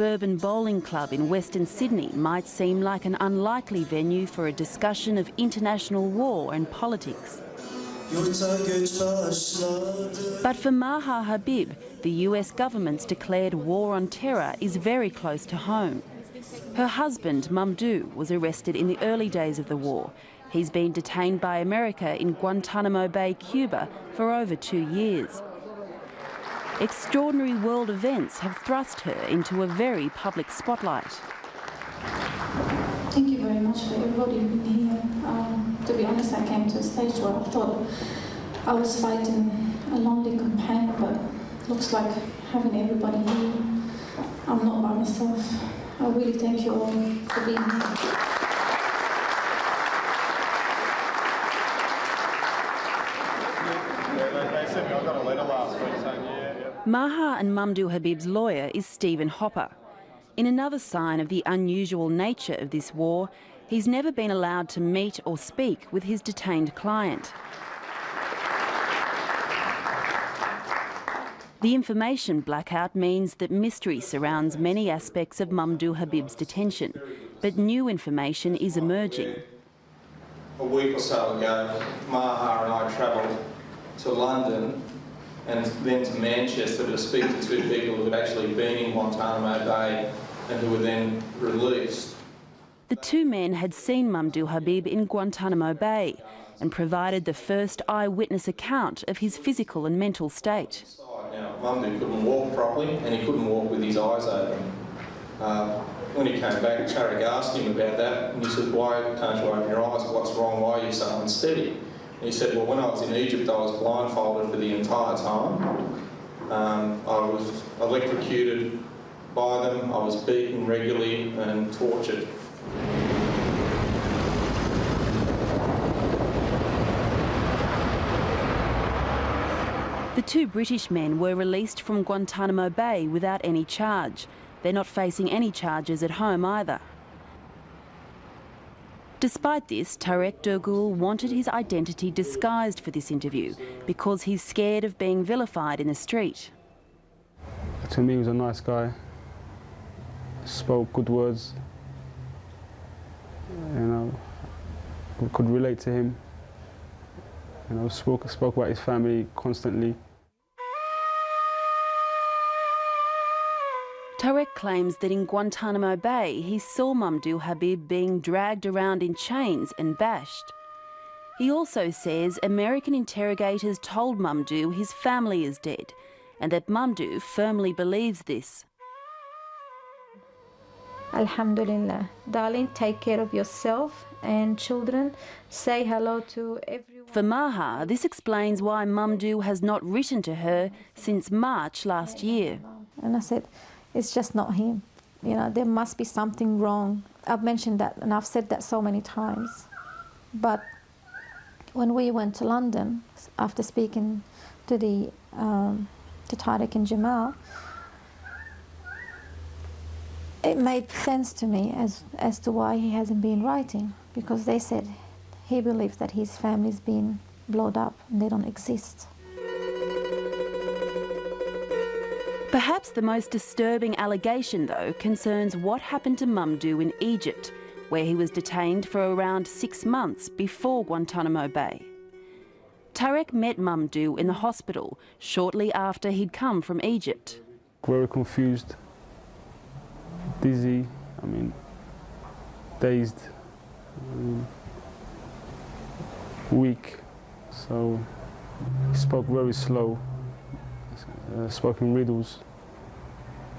suburban bowling club in Western Sydney might seem like an unlikely venue for a discussion of international war and politics. But for Maha Habib, the US government's declared war on terror is very close to home. Her husband, Mamdouh, was arrested in the early days of the war. He's been detained by America in Guantanamo Bay, Cuba, for over 2 years. Extraordinary world events have thrust her into a very public spotlight. Thank you very much for everybody being here. To be honest, I came to a stage where I thought I was fighting a lonely campaign, but looks like having everybody here, I'm not by myself. I really thank you all for being here. Maha and Mamdouh Habib's lawyer is Stephen Hopper. In another sign of the unusual nature of this war, he's never been allowed to meet or speak with his detained client. The information blackout means that mystery surrounds many aspects of Mamdouh Habib's detention, but new information is emerging. A week or so ago, Maha and I travelled to London and then to Manchester to speak to 2 people who had actually been in Guantanamo Bay and who were then released. The 2 men had seen Mamdouh Habib in Guantanamo Bay and provided the first eyewitness account of his physical and mental state. Now, Mamdouh couldn't walk properly and he couldn't walk with his eyes open. When he came back, Tarek asked him about that and he said, "Why can't you open your eyes? What's wrong? Why are you so unsteady?" And he said, "Well, when I was in Egypt, I was blindfolded for the entire time. I was electrocuted by them, I was beaten regularly and tortured." The 2 British men were released from Guantanamo Bay without any charge. They're not facing any charges at home either. Despite this, Tarek Dergul wanted his identity disguised for this interview because he's scared of being vilified in the street. To me, he was a nice guy, spoke good words, we could relate to him, spoke about his family constantly. Tarek claims that in Guantanamo Bay he saw Mamdouh Habib being dragged around in chains and bashed. He also says American interrogators told Mamdouh his family is dead and that Mamdouh firmly believes this. Alhamdulillah. Darling, take care of yourself and children. Say hello to everyone. For Maha, this explains why Mamdouh has not written to her since March last year. And I said, it's just not him. There must be something wrong. I've mentioned that and I've said that so many times. But when we went to London, after speaking to to Tarek and Jamal, it made sense to me as to why he hasn't been writing, because they said he believes that his family's been blown up and they don't exist. Perhaps the most disturbing allegation, though, concerns what happened to Mamdouh in Egypt, where he was detained for around 6 months before Guantanamo Bay. Tarek met Mamdouh in the hospital shortly after he'd come from Egypt. Very confused, dizzy, dazed, weak. So he spoke very slow, spoke in riddles.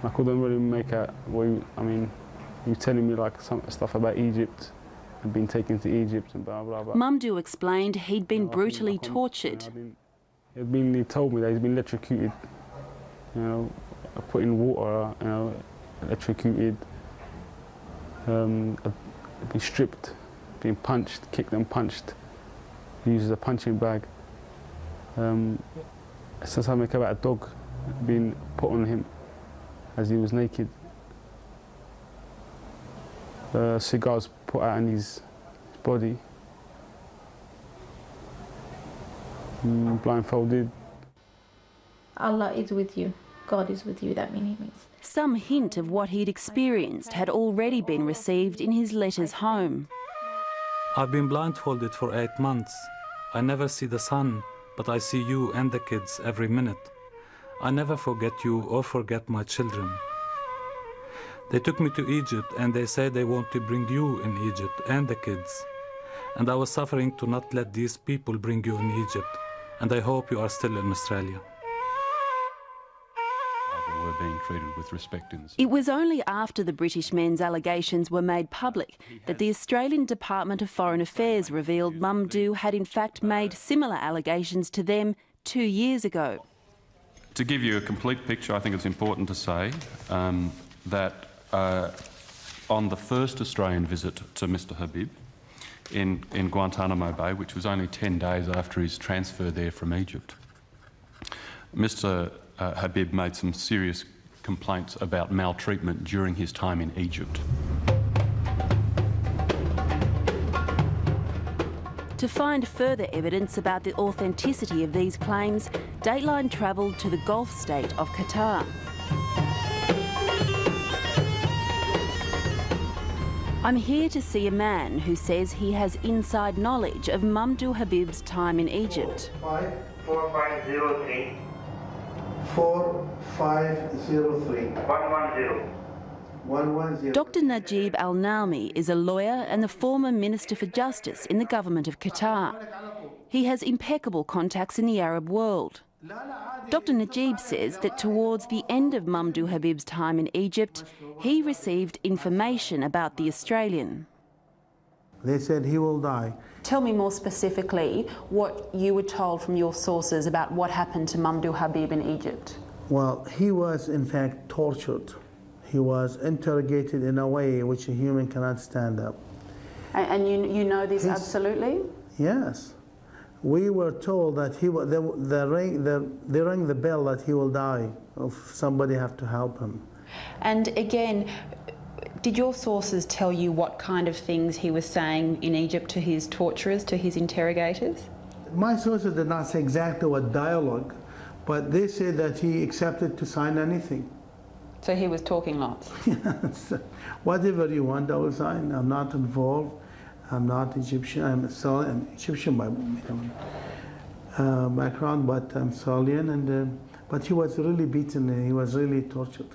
I couldn't really make out what he was telling me some stuff about Egypt and being taken to Egypt and blah, blah, blah. Mamdouh explained he'd been brutally tortured. He told me that he's been electrocuted, put in water, electrocuted, been stripped, being punched, kicked and punched, used as a punching bag. Something about a dog being put on him as he was naked. Cigars put out on his body. Blindfolded. Allah is with you. God is with you, that means. Some hint of what he'd experienced had already been received in his letters home. I've been blindfolded for 8 months. I never see the sun, but I see you and the kids every minute. I never forget you or forget my children. They took me to Egypt and they say they want to bring you in Egypt and the kids. And I was suffering to not let these people bring you in Egypt. And I hope you are still in Australia. Were being treated with respect in this. It was only after the British men's allegations were made public that the Australian Department of Foreign Affairs revealed Mamdouh had in fact made similar allegations to them 2 years ago. To give you a complete picture, I think it's important to say that on the first Australian visit to Mr Habib in Guantanamo Bay, which was only 10 days after his transfer there from Egypt, Mr Habib made some serious complaints about maltreatment during his time in Egypt. To find further evidence about the authenticity of these claims, Dateline travelled to the Gulf state of Qatar. I'm here to see a man who says he has inside knowledge of Mamdouh Habib's time in Egypt. 4503 4503 110. Dr Najib Al Naimi is a lawyer and the former Minister for Justice in the government of Qatar. He has impeccable contacts in the Arab world. Dr Najib says that towards the end of Mamdouh Habib's time in Egypt, he received information about the Australian. They said he will die. Tell me more specifically what you were told from your sources about what happened to Mamdouh Habib in Egypt. Well, he was in fact tortured. He was interrogated in a way which a human cannot stand up. And you know this absolutely? Yes. We were told that they rang the bell that he will die, if somebody have to help him. And again, did your sources tell you what kind of things he was saying in Egypt to his torturers, to his interrogators? My sources did not say exactly what dialogue, but they said that he accepted to sign anything. So he was talking lots? Yes. Whatever you want, I will sign. I'm not involved. I'm not Egyptian. I'm Egyptian by background, but I'm Somalian. But he was really beaten. He was really tortured.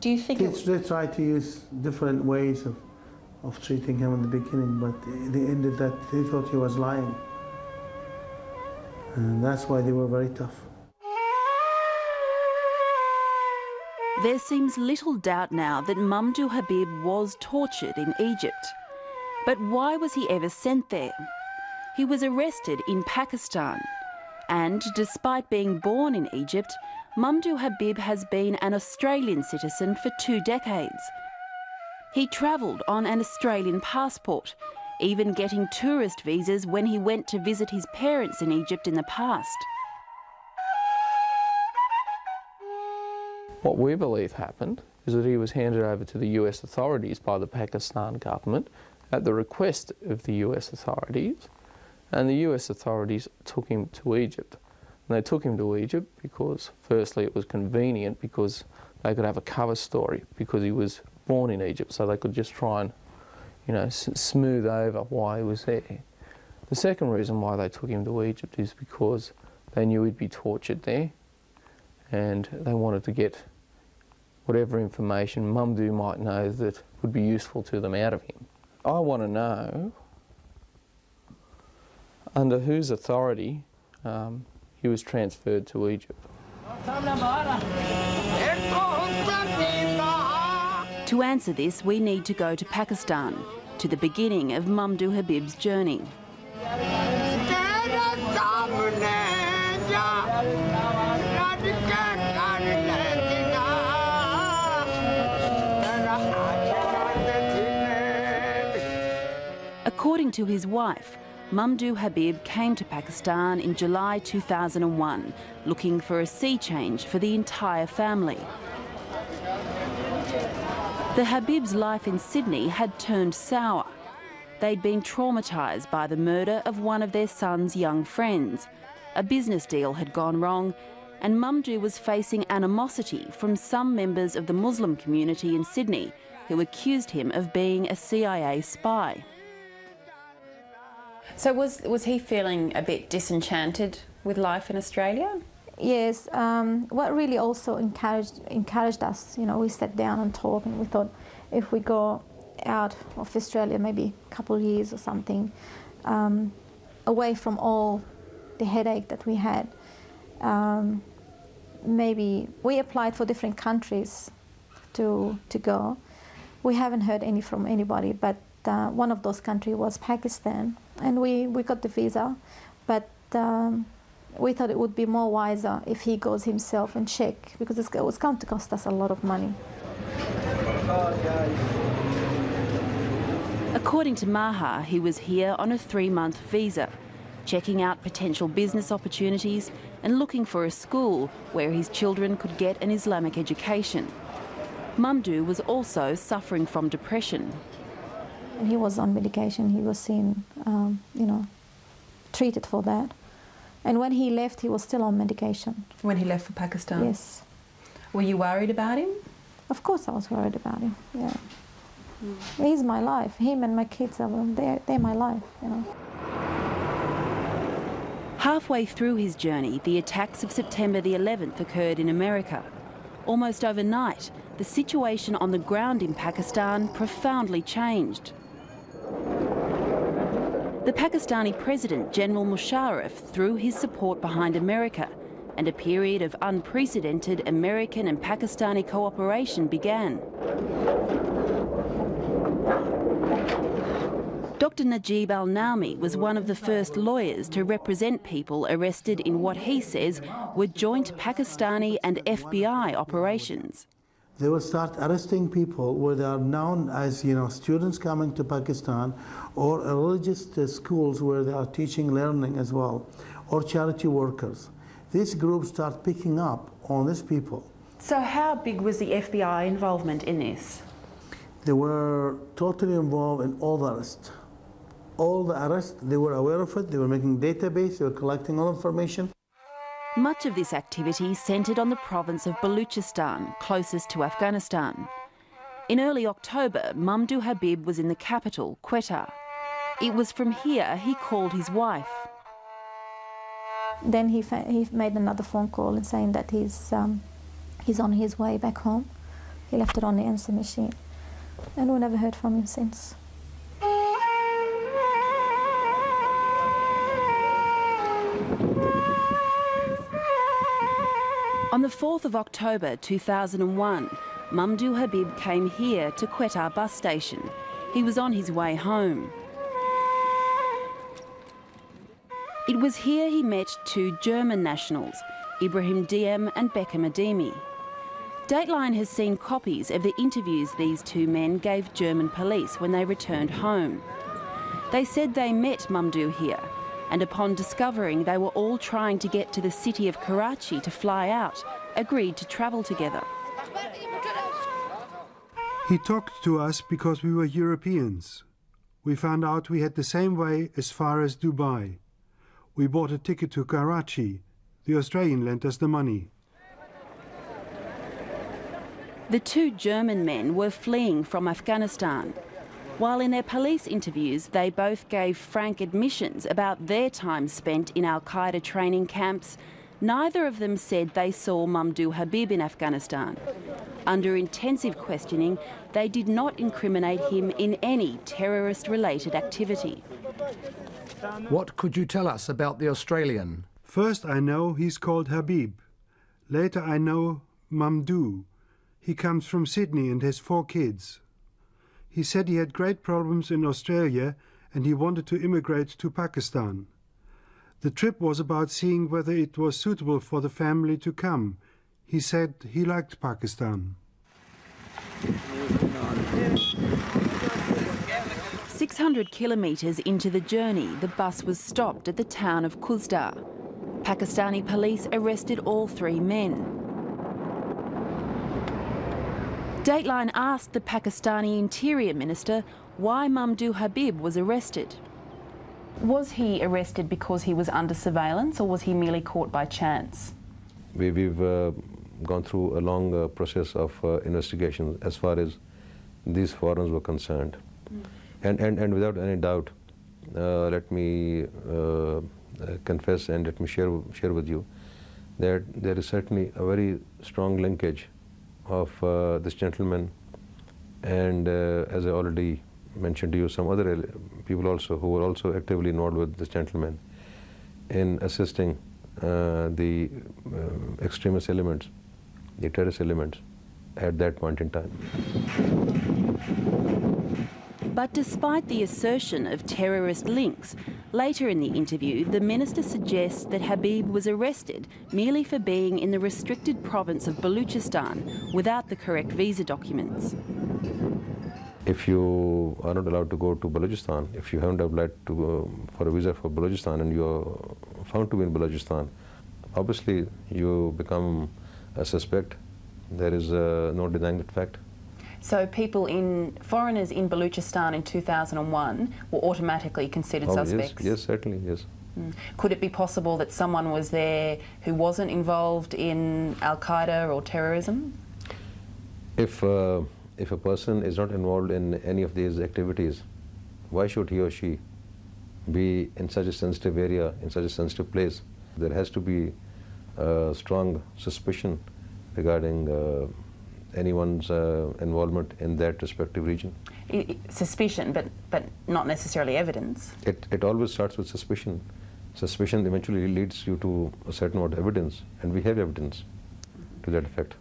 Do you think they tried to use different ways of treating him in the beginning, but they ended that they thought he was lying. And that's why they were very tough. There seems little doubt now that Mamdouh Habib was tortured in Egypt. But why was he ever sent there? He was arrested in Pakistan. And despite being born in Egypt, Mamdouh Habib has been an Australian citizen for 2 decades. He travelled on an Australian passport, even getting tourist visas when he went to visit his parents in Egypt in the past. What we believe happened is that he was handed over to the US authorities by the Pakistan government at the request of the US authorities, and the US authorities took him to Egypt. And they took him to Egypt because, firstly, it was convenient because they could have a cover story because he was born in Egypt, so they could just try and, smooth over why he was there. The second reason why they took him to Egypt is because they knew he'd be tortured there, and they wanted to get whatever information Mamdouh might know that would be useful to them out of him. I want to know under whose authority he was transferred to Egypt. To answer this, we need to go to Pakistan, to the beginning of Mamdouh Habib's journey. According to his wife, Mamdouh Habib came to Pakistan in July 2001, looking for a sea change for the entire family. The Habib's life in Sydney had turned sour. They'd been traumatised by the murder of one of their son's young friends. A business deal had gone wrong, and Mamdouh was facing animosity from some members of the Muslim community in Sydney who accused him of being a CIA spy. So was he feeling a bit disenchanted with life in Australia? Yes, what really also encouraged us, you know, we sat down and talked, and we thought if we go out of Australia maybe a couple of years or something, away from all the headache that we had, maybe we applied for different countries to go. We haven't heard any from anybody, but one of those countries was Pakistan, and we got the visa, but we thought it would be more wiser if he goes himself and check, because it was going to cost us a lot of money. According to Maha, he was here on a 3-month visa, checking out potential business opportunities and looking for a school where his children could get an Islamic education. Mamdouh was also suffering from depression. And he was on medication, he was seen, you know, treated for that. And when he left, he was still on medication. When he left for Pakistan? Yes. Were you worried about him? Of course I was worried about him, yeah. He's my life. Him and my kids, they're my life, you know. Halfway through his journey, the attacks of September the 11th occurred in America. Almost overnight, the situation on the ground in Pakistan profoundly changed. The Pakistani President, General Musharraf, threw his support behind America, and a period of unprecedented American and Pakistani cooperation began. Dr. Najib al-Naumi was one of the first lawyers to represent people arrested in what he says were joint Pakistani and FBI operations. They will start arresting people where they are known as, you know, students coming to Pakistan, or religious schools where they are teaching learning as well, or charity workers. These groups start picking up on these people. So how big was the FBI involvement in this? They were totally involved in all the arrests. All the arrests, they were aware of it, they were making database, they were collecting all information. Much of this activity centred on the province of Baluchistan, closest to Afghanistan. In early October, Mamdouh Habib was in the capital, Quetta. It was from here he called his wife. Then he made another phone call and saying that he's on his way back home. He left it on the answer machine, and we never heard from him since. On the 4th of October 2001, Mamdouh Habib came here to Quetta bus station. He was on his way home. It was here he met 2 German nationals, Ibrahim Diem and Beckham Ademi. Dateline has seen copies of the interviews these 2 men gave German police when they returned home. They said they met Mamdouh here, and upon discovering they were all trying to get to the city of Karachi to fly out, agreed to travel together. He talked to us because we were Europeans. We found out we had the same way as far as Dubai. We bought a ticket to Karachi. The Australian lent us the money. The 2 German men were fleeing from Afghanistan. While in their police interviews, they both gave frank admissions about their time spent in al-Qaeda training camps, neither of them said they saw Mamdouh Habib in Afghanistan. Under intensive questioning, they did not incriminate him in any terrorist-related activity. What could you tell us about the Australian? First I know he's called Habib. Later I know Mamdouh. He comes from Sydney and has 4 kids. He said he had great problems in Australia and he wanted to immigrate to Pakistan. The trip was about seeing whether it was suitable for the family to come. He said he liked Pakistan. 600 kilometres into the journey, the bus was stopped at the town of Kuzdar. Pakistani police arrested all 3 men. Dateline asked the Pakistani Interior Minister why Mamdouh Habib was arrested. Was he arrested because he was under surveillance, or was he merely caught by chance? We've gone through a long process of investigation as far as these foreigners were concerned. And without any doubt, let me confess and let me share with you that there is certainly a very strong linkage of this gentleman and, as I already mentioned to you, some other people also who were also actively involved with this gentleman in assisting the extremist elements, the terrorist elements at that point in time. But despite the assertion of terrorist links, later in the interview, the minister suggests that Habib was arrested merely for being in the restricted province of Baluchistan without the correct visa documents. If you are not allowed to go to Balochistan, if you haven't applied for a visa for Balochistan and you're found to be in Balochistan, obviously you become a suspect. There is no denying that fact. So foreigners in Baluchistan in 2001 were automatically considered suspects? Yes, certainly, yes. Could it be possible that someone was there who wasn't involved in Al-Qaeda or terrorism? If a person is not involved in any of these activities, why should he or she be in such a sensitive area, in such a sensitive place? There has to be a strong suspicion regarding anyone's involvement in that respective region. Suspicion, but not necessarily evidence. It always starts with suspicion. Suspicion eventually leads you to a certain amount of evidence, and we have evidence to that effect.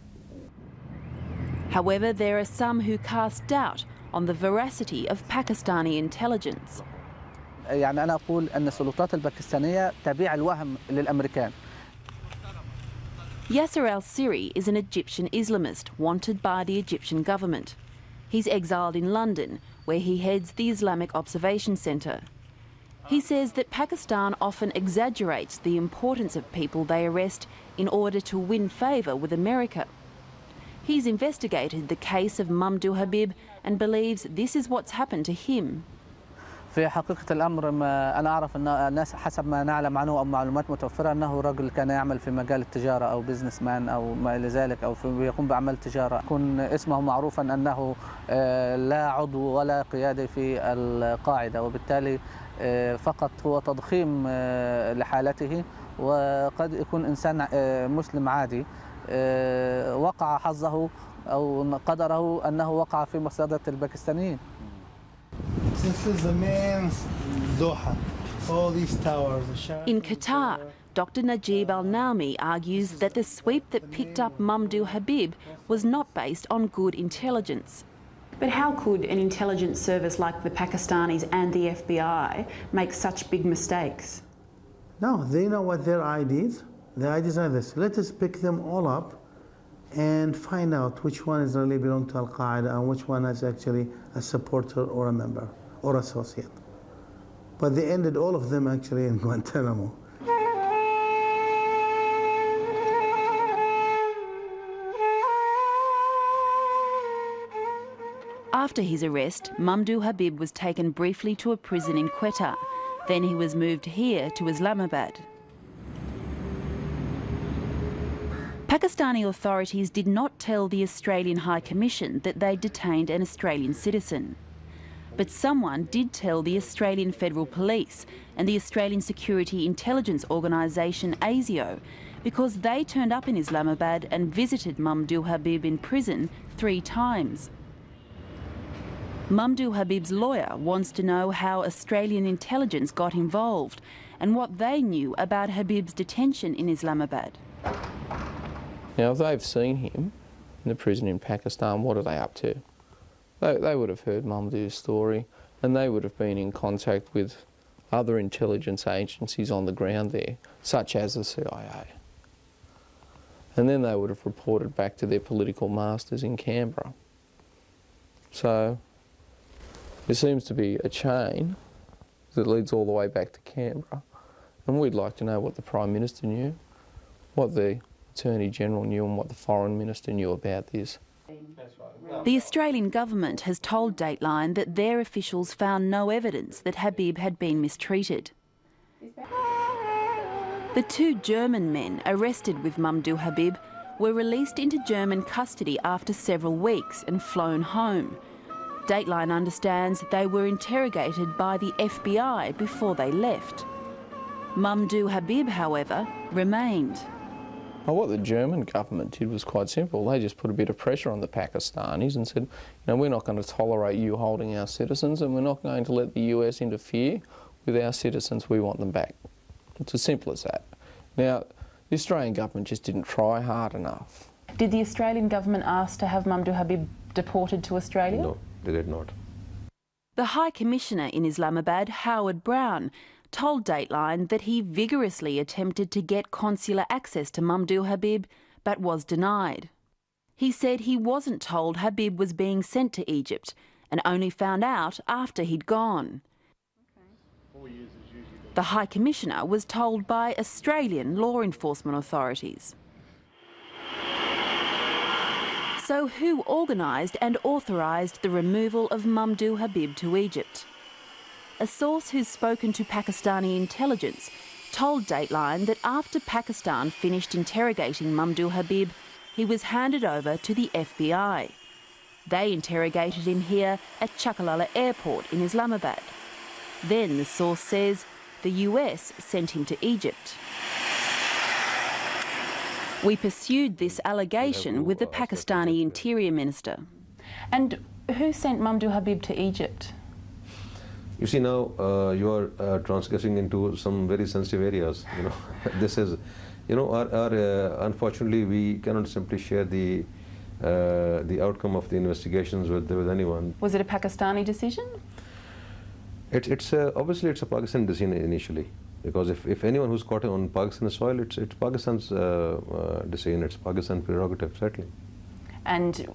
However, there are some who cast doubt on the veracity of Pakistani intelligence. يعني أنا أقول أن السلطات الباكستانية تبيع الوهم للأمريكان. Yasser al-Siri is an Egyptian Islamist wanted by the Egyptian government. He's exiled in London, where he heads the Islamic Observation Centre. He says that Pakistan often exaggerates the importance of people they arrest in order to win favour with America. He's investigated the case of Mamdouh Habib and believes this is what's happened to him. في حقيقة الأمر أنا أعرف أن الناس حسب ما نعلم عنه أو معلومات متوفرة أنه رجل كان يعمل في مجال التجارة أو بيزنس مان أو ما إلى ذلك أو يقوم بأعمال تجارة يكون اسمه معروفا أنه لا عضو ولا قيادي في القاعدة وبالتالي فقط هو تضخيم لحالته وقد يكون إنسان مسلم عادي وقع حظه أو قدره أنه وقع في مصيدة الباكستانيين. This is the main Doha. All these towers. In Qatar, Dr. Najib al-Naumi argues that the sweep that picked up Mamdouh Habib was not based on good intelligence. But how could an intelligence service like the Pakistanis and the FBI make such big mistakes? No, they know what their IDs. The IDs are this. Let us pick them all up and find out which one is really belong to Al-Qaeda and which one is actually a supporter or a member or associate. But they ended all of them actually in Guantanamo. After his arrest, Mamdouh Habib was taken briefly to a prison in Quetta. Then he was moved here to Islamabad. Pakistani authorities did not tell the Australian High Commission that they detained an Australian citizen. But someone did tell the Australian Federal Police and the Australian Security Intelligence Organisation ASIO because they turned up in Islamabad and visited Mamdouh Habib in prison 3 times. Mamdouh Habib's lawyer wants to know how Australian intelligence got involved and what they knew about Habib's detention in Islamabad. Now, if they've seen him in the prison in Pakistan, what are they up to? They would have heard Mamdouh's story and they would have been in contact with other intelligence agencies on the ground there, such as the CIA. And then they would have reported back to their political masters in Canberra. So there seems to be a chain that leads all the way back to Canberra. And we'd like to know what the Prime Minister knew, what the Attorney General knew and what the Foreign Minister knew about this. The Australian government has told Dateline that their officials found no evidence that Habib had been mistreated. The 2 German men arrested with Mamdouh Habib were released into German custody after several weeks and flown home. Dateline understands they were interrogated by the FBI before they left. Mamdouh Habib, however, remained. Well, what the German government did was quite simple. They just put a bit of pressure on the Pakistanis and said, you know, we're not going to tolerate you holding our citizens, and we're not going to let the US interfere with our citizens. We want them back. It's as simple as that. Now, the Australian government just didn't try hard enough. Did the Australian government ask to have Mamdouh Habib deported to Australia? No, they did not. The High Commissioner in Islamabad, Howard Brown, told Dateline that he vigorously attempted to get consular access to Mamdouh Habib, but was denied. He said he wasn't told Habib was being sent to Egypt and only found out after he'd gone. The High Commissioner was told by Australian law enforcement authorities. So who organised and authorised the removal of Mamdouh Habib to Egypt? A source who's spoken to Pakistani intelligence told Dateline that after Pakistan finished interrogating Mamdouh Habib, he was handed over to the FBI. They interrogated him here at Chakalala Airport in Islamabad. Then, the source says, the US sent him to Egypt. We pursued this allegation with the Pakistani Interior Minister. And who sent Mamdouh Habib to Egypt? You see, now you are transgressing into some very sensitive areas. You know, this is, you know, unfortunately we cannot simply share the outcome of the investigations with anyone. Was it a Pakistani decision? It's obviously it's a Pakistan decision initially, because if anyone who's caught on Pakistan soil, it's Pakistan's decision. It's Pakistan's prerogative, certainly. And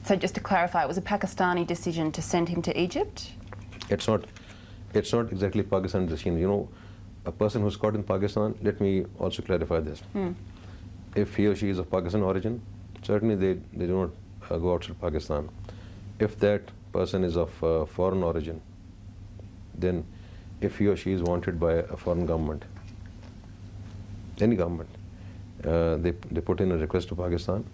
so just to clarify, it was a Pakistani decision to send him to Egypt? It's not exactly Pakistan's decision. You know, a person who's caught in Pakistan, let me also clarify this. If he or she is of Pakistan origin, certainly they do not go outside Pakistan. If that person is of foreign origin, then if he or she is wanted by a foreign government, any government, they put in a request to Pakistan,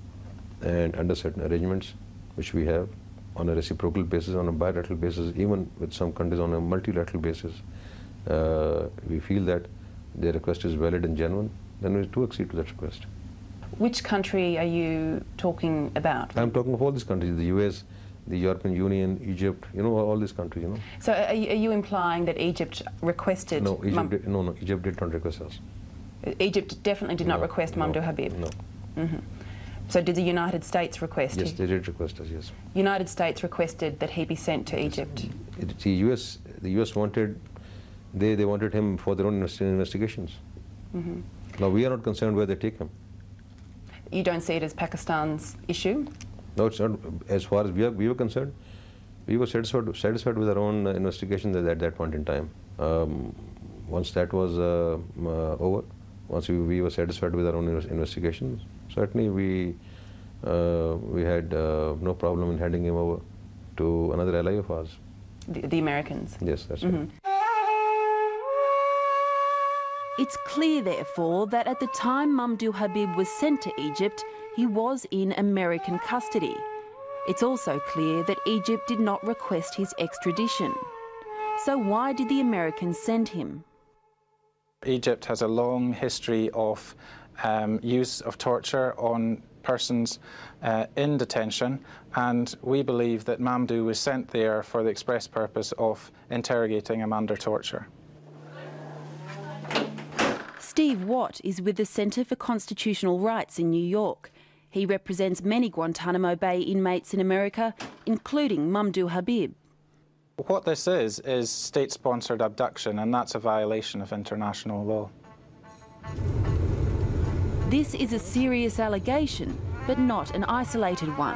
and under certain arrangements which we have on a reciprocal basis, on a bilateral basis, even with some countries on a multilateral basis, we feel that their request is valid and genuine, then we do accede to that request. Which country are you talking about? I'm talking of all these countries, the US, the European Union, Egypt, you know, all these countries, you know. So are you implying that Egypt requested... No, Egypt did not request us. Egypt definitely did not request Mamdouh Habib? No. So did the United States request? Yes, they did request us, yes. United States requested that he be sent to Egypt? The US wanted, they wanted him for their own investigations. Now we are not concerned where they take him. You don't see it as Pakistan's issue? No, it's not. As far as we were concerned, we were satisfied with our own investigation at that point in time. Once that was over, once we were satisfied with our own investigations, certainly we had no problem in handing him over to another ally of ours. The Americans? Yes, that's right. It's clear, therefore, that at the time Mamdouh Habib was sent to Egypt, he was in American custody. It's also clear that Egypt did not request his extradition. So why did the Americans send him? Egypt has a long history of use of torture on persons in detention, and we believe that Mamdouh was sent there for the express purpose of interrogating him under torture. Steve Watt is with the Centre for Constitutional Rights in New York. He represents many Guantanamo Bay inmates in America, including Mamdouh Habib. What this is state-sponsored abduction, and that's a violation of international law. This is a serious allegation, but not an isolated one.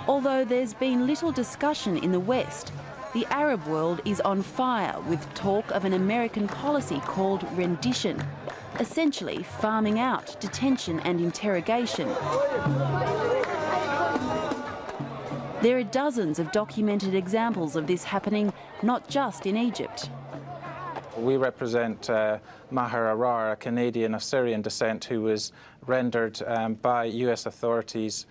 Although there's been little discussion in the West, the Arab world is on fire with talk of an American policy called rendition, essentially farming out detention and interrogation. There are dozens of documented examples of this happening, not just in Egypt. We represent Maher Arar, a Canadian of Syrian descent who was rendered by US authorities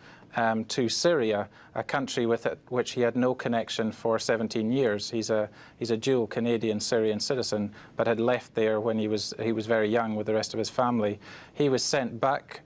to Syria, a country with which he had no connection for 17 years. He's a dual Canadian-Syrian citizen, but had left there when he was very young with the rest of his family. He was sent back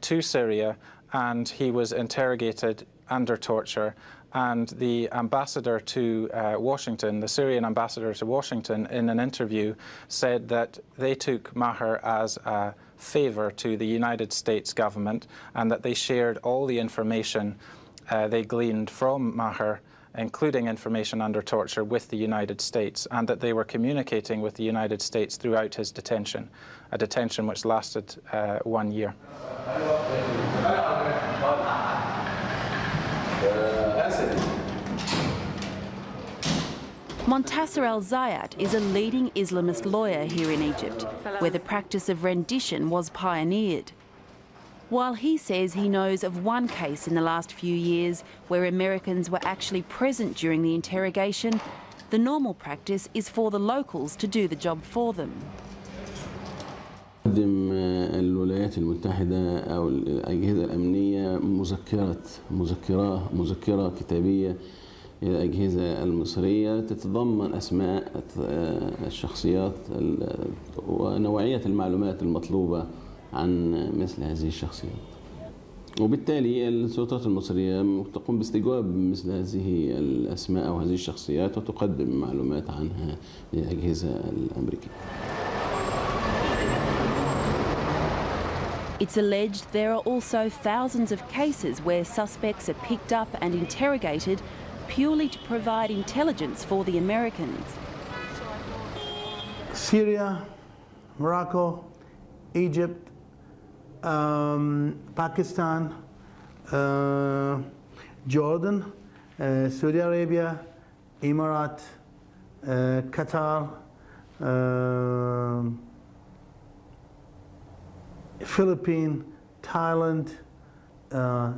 to Syria, and he was interrogated under torture. And the ambassador to Washington, the Syrian ambassador to Washington, in an interview said that they took Maher as a favour to the United States government, and that they shared all the information they gleaned from Maher, including information under torture, with the United States, and that they were communicating with the United States throughout his detention, a detention which lasted 1 year. Montasser al-Zayat is a leading Islamist lawyer here in Egypt, where the practice of rendition was pioneered. While he says he knows of one case in the last few years where Americans were actually present during the interrogation, the normal practice is for the locals to do the job for them. تقدم الولايات المتحدة أو الأجهزة الأمنية مذكرة كتابية إلى الأجهزة المصرية تتضمن أسماء الشخصيات ونوعية المعلومات المطلوبة عن مثل هذه الشخصيات. وبالتالي السلطات المصرية تقوم باستجواب مثل هذه الأسماء أو هذه الشخصيات وتقدم معلومات عنها للأجهزة الأمريكية. It's alleged there are also thousands of cases where suspects are picked up and interrogated purely to provide intelligence for the Americans. Syria, Morocco, Egypt, Pakistan, Jordan, Saudi Arabia, Emirat, Qatar, Philippines, Thailand,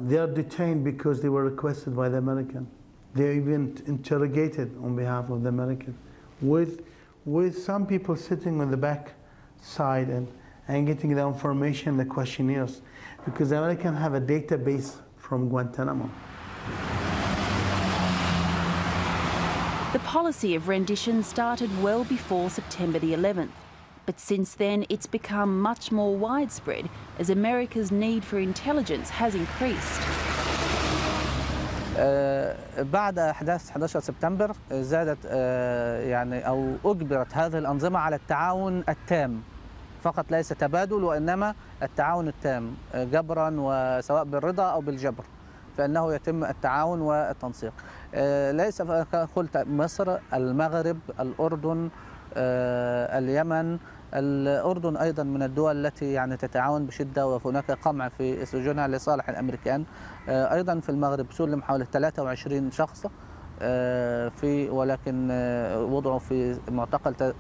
they are detained because they were requested by the American. They are even interrogated on behalf of the American, with some people sitting on the back side and getting the information, the questionnaires, because the American have a database from Guantanamo. The policy of rendition started well before September the 11th. But since then, it's become much more widespread as America's need for intelligence has increased. بعد أحداث 11 سبتمبر زادت يعني أو أجبرت هذه الأنظمة على التعاون التام، فقط ليس تبادل وإنما التعاون التام جبرا وسواء بالرضا أو بالجبر، فإنه يتم التعاون والتنسيق. ليس قلت مصر، المغرب، الأردن، اليمن، الأردن أيضا من الدول التي يعني تتعاون بشدة وهناك قمع في سجونها لصالح الأمريكان. أيضا في المغرب سلم حوالي 23 شخص ولكن وضعوا في معتقل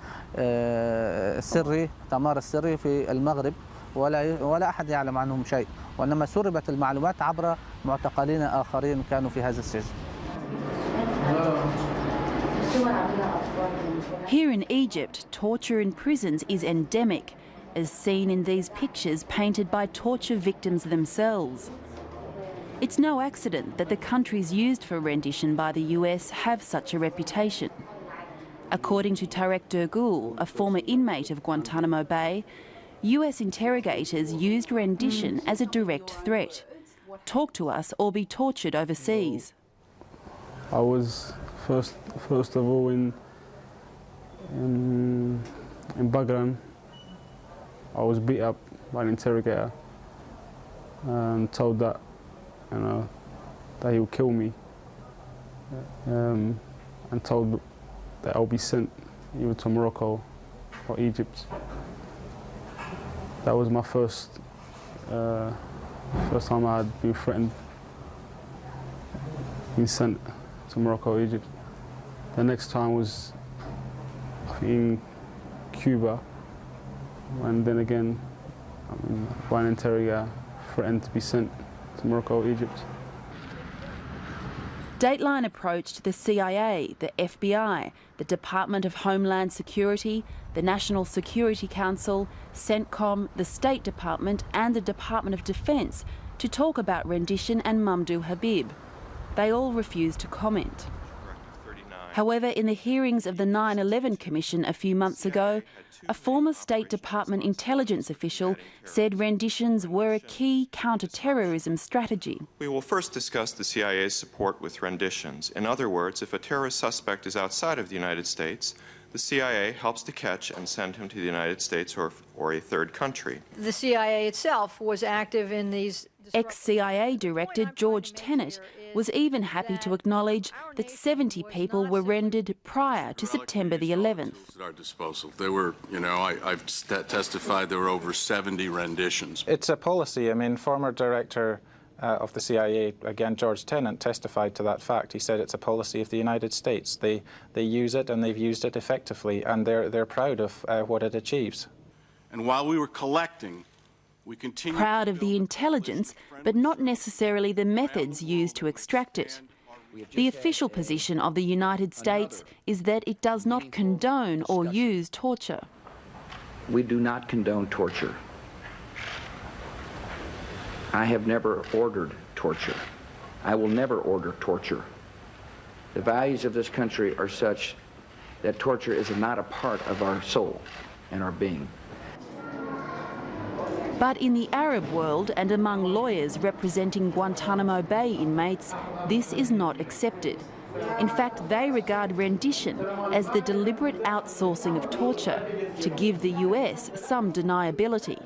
سري تمار السري في المغرب ولا أحد يعلم عنهم شيء، وإنما سربت المعلومات عبر معتقلين آخرين كانوا في هذا السجن. Here in Egypt, torture in prisons is endemic, as seen in these pictures painted by torture victims themselves. It's no accident that the countries used for rendition by the US have such a reputation. According to Tarek Dergoul, a former inmate of Guantanamo Bay, US interrogators used rendition as a direct threat. Talk to us or be tortured overseas. I was first of all in Bagram. I was beat up by an interrogator and told that that he would kill me, and told that I'll be sent either to Morocco or Egypt. That was my first time I had been threatened, being sent to Morocco or Egypt. The next time was in Cuba, and then again by an interrogator threatened to be sent to Morocco or Egypt. Dateline approached the CIA, the FBI, the Department of Homeland Security, the National Security Council, CENTCOM, the State Department and the Department of Defence to talk about rendition and Mamdouh Habib. They all refused to comment. However, in the hearings of the 9/11 Commission a few months ago, a former State Department intelligence official said renditions were a key counter-terrorism strategy. We will first discuss the CIA's support with renditions. In other words, if a terrorist suspect is outside of the United States, the CIA helps to catch and send him to the United States or a third country. The CIA itself was active in these... Ex-CIA Director George Tenet was even happy to acknowledge that 70 people were rendered prior to September the 11th. At our disposal. There were, I've testified there were over 70 renditions. It's a policy. I mean, former director of the CIA, again, George Tenet, testified to that fact. He said it's a policy of the United States. They use it and they've used it effectively, and they're proud of what it achieves. And while we were collecting, we continued proud of the intelligence, but not necessarily the methods used to extract it. The official position of the United States is that it does not condone or use torture. We do not condone torture. I have never ordered torture. I will never order torture. The values of this country are such that torture is not a part of our soul and our being. But in the Arab world and among lawyers representing Guantanamo Bay inmates, this is not accepted. In fact, they regard rendition as the deliberate outsourcing of torture to give the US some deniability.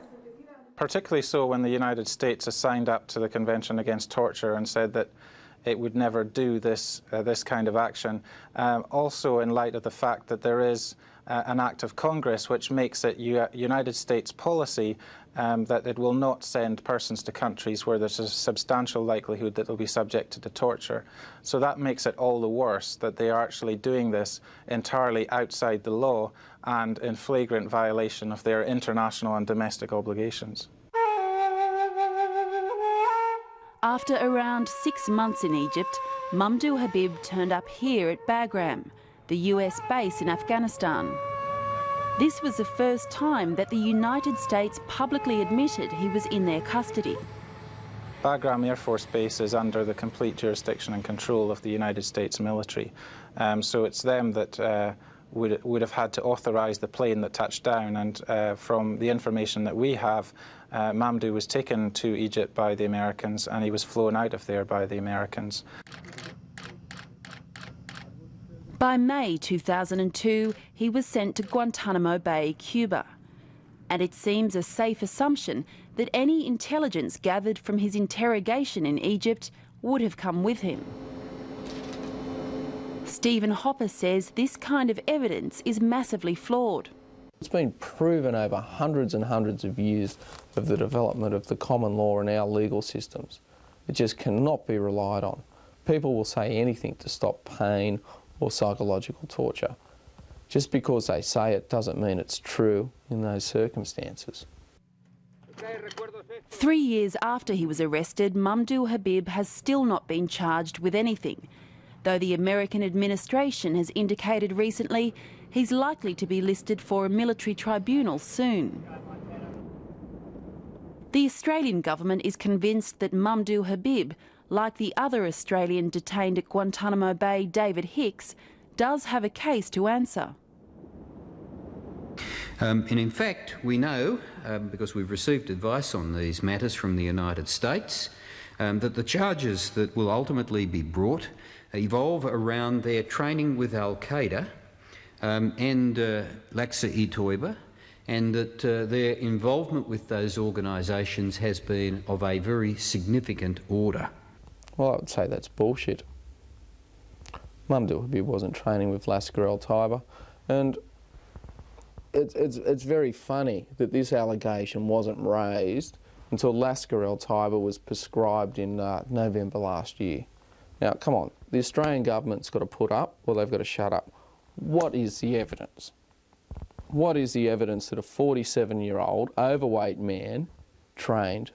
Particularly so when the United States has signed up to the Convention Against Torture and said that it would never do this kind of action. Also in light of the fact that there is an act of Congress which makes it United States policy that it will not send persons to countries where there's a substantial likelihood that they'll be subjected to torture. So that makes it all the worse that they are actually doing this entirely outside the law and in flagrant violation of their international and domestic obligations. After around 6 months in Egypt, Mamdouh Habib turned up here at Bagram, the US base in Afghanistan. This was the first time that the United States publicly admitted he was in their custody. Bagram Air Force Base is under the complete jurisdiction and control of the United States military. So it's them that would have had to authorise the plane that touched down, and from the information that we have, Mamdouh was taken to Egypt by the Americans and he was flown out of there by the Americans. By May 2002, he was sent to Guantanamo Bay, Cuba. And it seems a safe assumption that any intelligence gathered from his interrogation in Egypt would have come with him. Stephen Hopper says this kind of evidence is massively flawed. It's been proven over hundreds and hundreds of years of the development of the common law in our legal systems. It just cannot be relied on. People will say anything to stop pain or psychological torture. Just because they say it doesn't mean it's true in those circumstances. 3 years after he was arrested, Mamdouh Habib has still not been charged with anything, though the American administration has indicated recently he's likely to be listed for a military tribunal soon. The Australian government is convinced that Mamdouh Habib, like the other Australian detained at Guantanamo Bay, David Hicks, does have a case to answer. And in fact, we know, because we've received advice on these matters from the United States, that the charges that will ultimately be brought evolve around their training with Al-Qaeda and Laqsa-e-Toiba, and that their involvement with those organisations has been of a very significant order. Well, I would say that's bullshit. Mamdouh Habib wasn't training with Laqsa-e-Toiba, and it's very funny that this allegation wasn't raised until Laqsa-e-Toiba was prescribed in November last year. Now, come on, the Australian government's got to put up, or they've got to shut up. What is the evidence? What is the evidence that a 47-year-old overweight man trained?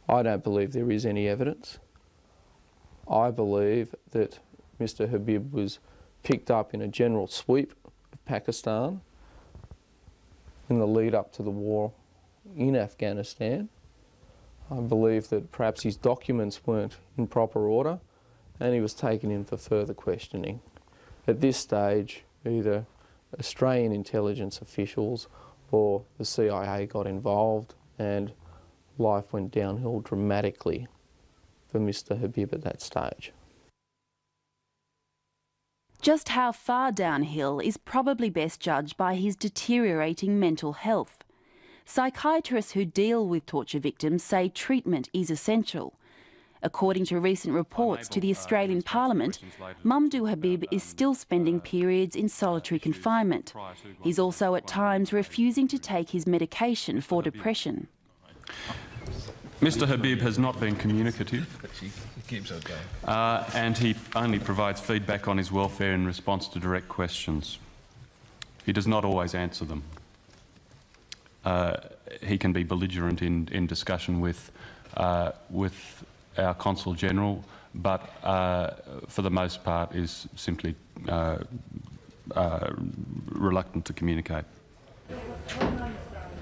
I don't believe there is any evidence. I believe that Mr Habib was picked up in a general sweep of Pakistan in the lead up to the war in Afghanistan. I believe that perhaps his documents weren't in proper order and he was taken in for further questioning. At this stage, either Australian intelligence officials or the CIA got involved and life went downhill dramatically for Mr Habib at that stage. Just how far downhill is probably best judged by his deteriorating mental health. Psychiatrists who deal with torture victims say treatment is essential. According to recent reports to the Australian Parliament, Mamdouh Habib is still spending periods in solitary confinement. He's also at times refusing to take his medication for depression. Mr Habib has not been communicative, and he only provides feedback on his welfare in response to direct questions. He does not always answer them. He can be belligerent in discussion with our Consul General, but for the most part is simply reluctant to communicate.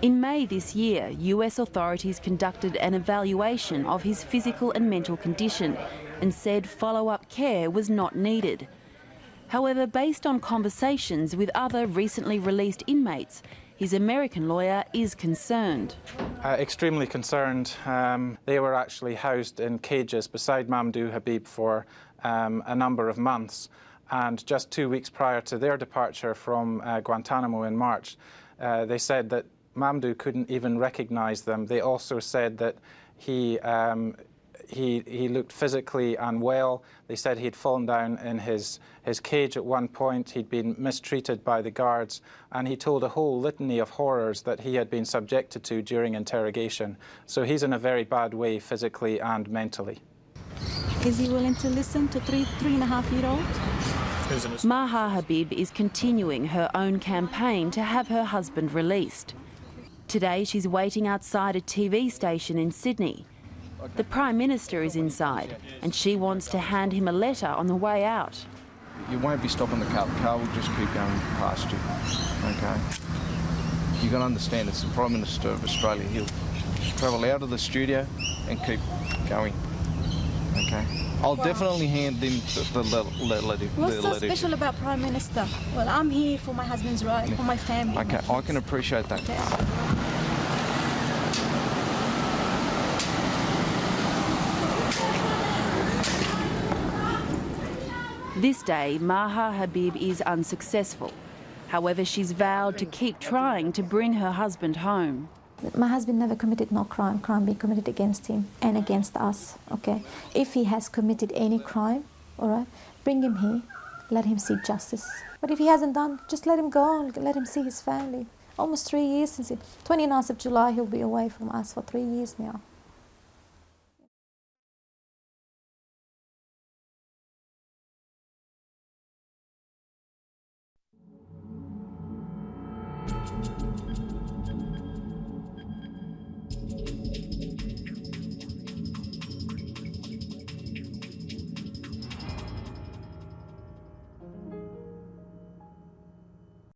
In May this year, US authorities conducted an evaluation of his physical and mental condition and said follow-up care was not needed. However, based on conversations with other recently released inmates, his American lawyer is concerned. Extremely concerned. They were actually housed in cages beside Mamdouh Habib for a number of months, and just 2 weeks prior to their departure from Guantanamo in March, they said that Mamdouh couldn't even recognise them. They also said that he looked physically unwell. They said he'd fallen down in his cage at one point, he'd been mistreated by the guards, and he told a whole litany of horrors that he had been subjected to during interrogation. So he's in a very bad way physically and mentally. Is he willing to listen to three-and-a-half-year-old? Maha Habib is continuing her own campaign to have her husband released. Today she's waiting outside a TV station in Sydney. The Prime Minister is inside and she wants to hand him a letter on the way out. You won't be stopping the car. The car will just keep going past you, okay? You've got to understand it's the Prime Minister of Australia. He'll travel out of the studio and keep going, okay? I'll definitely hand him the letter. What's so special about Prime Minister? Well, I'm here for my husband's right, for my family. Okay, I can appreciate that. This day, Maha Habib is unsuccessful. However, she's vowed to keep trying to bring her husband home. My husband never committed no crime being committed against him and against us, okay? If he has committed any crime, all right, bring him here, let him see justice. But if he hasn't done, just let him go, let him see his family. Almost 3 years since it. 29th of July, he'll be away from us for 3 years now.